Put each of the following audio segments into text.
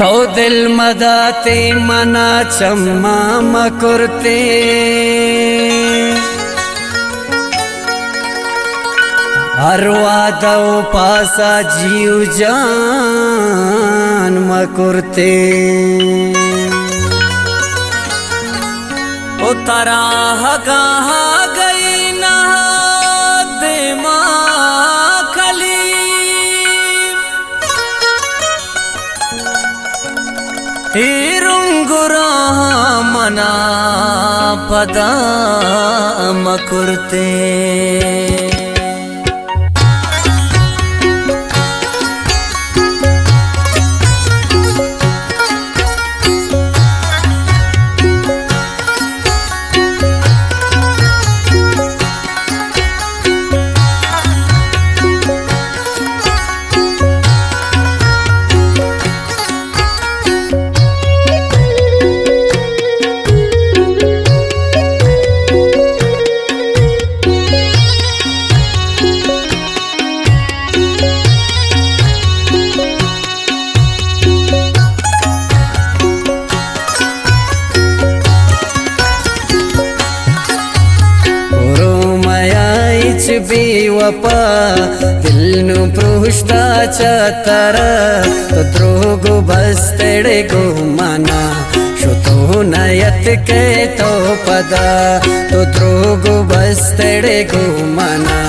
तो दिल मदाते मना चम्मा मकुरते हरवादो पासा जीव जान मकुरते ओ तारा कहा गई ना दिमा खली हिरुंगुरा मना पदा मकुरते बेवफा दिल नु पृष्ठाच्या तर तो द्रोगो बसतेडे गो मना शोतो नयत के तो पदा तो द्रोगो बसतेडे गो मना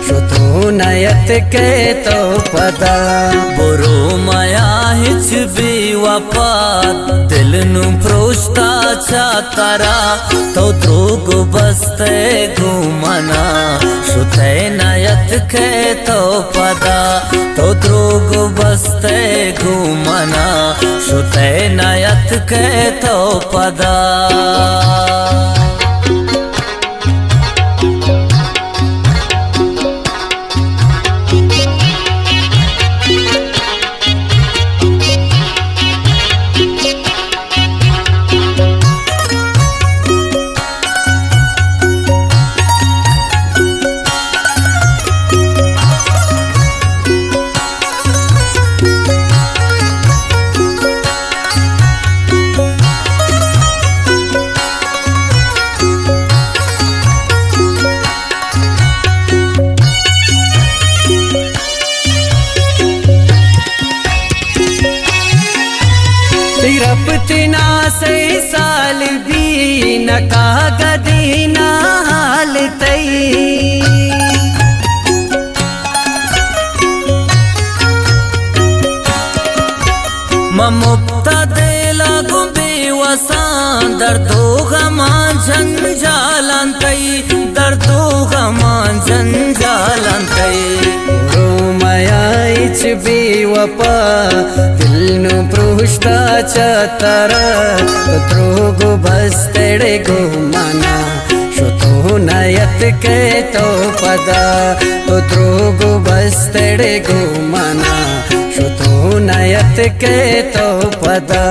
शोतो नयत के तो पदा बुरो माया हिच बेवफा दिल नु पृष्ठाच्या तरा तो द्रोगो बसते गो मना सुते नयत के तो पदा तो द्रोग बसते घूमना सुते नयत के तो पदा रपtina से साल भी न कागदीना हाल तई मुक्ता दे लागू बेवसान दर्दो गमा जंजालन तई दर्दो गमा जंजालन तई मायाच बेवफा दिल नु पृष्ठाच्या तर द्रोगो बसतेडे गो मना शोतो नयत के तो पदा तो द्रोगो बसतेडे गो मना शोतो नयत के तो पदा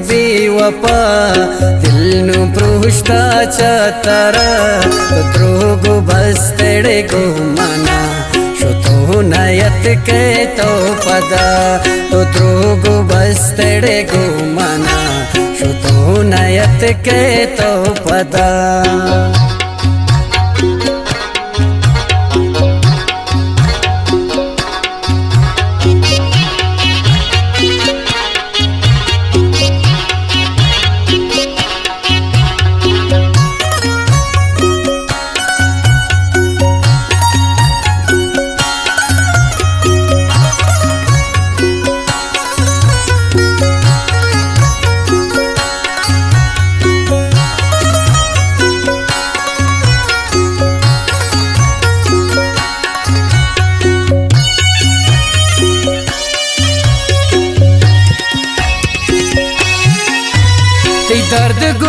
बेवफा दिल नु पृष्ठाच्या तर द्रोगो बसतेडे गो मना शोतो नयत के तो पदा तो द्रोगो बसतेडे गो मना शोतो नयत के तो पदा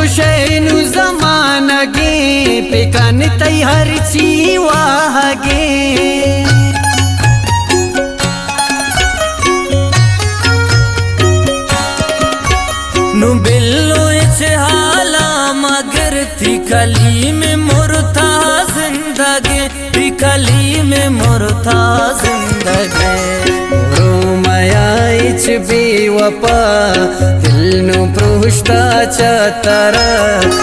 गुशेनु जमानगे पेकान तै हरची वाहगे नु बिल्लो इच हाला मगर थी खली में मुरथा जिंदगी थी खली में मुरथा जिंदगी माया इच बेवफा दिल नु भ्रष्टाचारा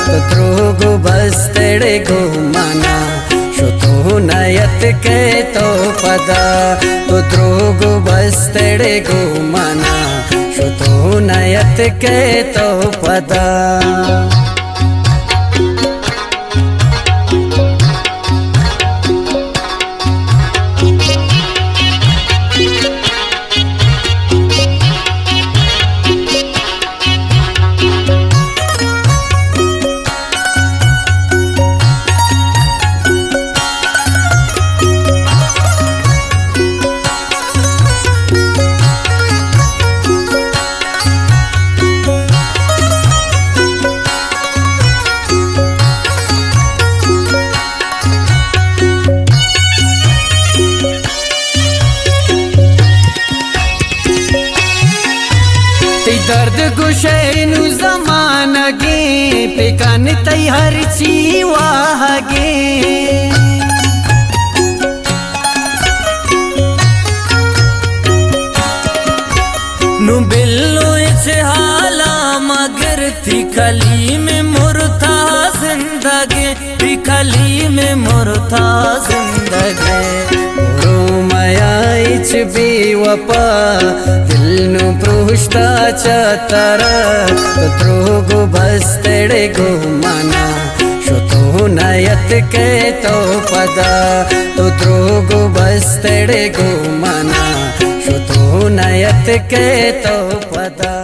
तो त्रोगु बस तेरे गो मना शुतो नयत के तो पदा तो त्रोगु बस तेरे गो मना शुतो नयत के तो पदा दर्द गुशेनु जमानगे पेकान तै हरची वाहगे नु बिल्लो इच हाला मगर थी खली में मुरथा जिंदगी थी खली में मुरथा जिंदगी माया इच बेवफा दिल नु भ्रष्टाचारा तो त्रोगु बस तेरे गो मना शुतो नयत के तो पदा तो त्रोगु बस तेरे गो मना शुतो नयत के तो पदा।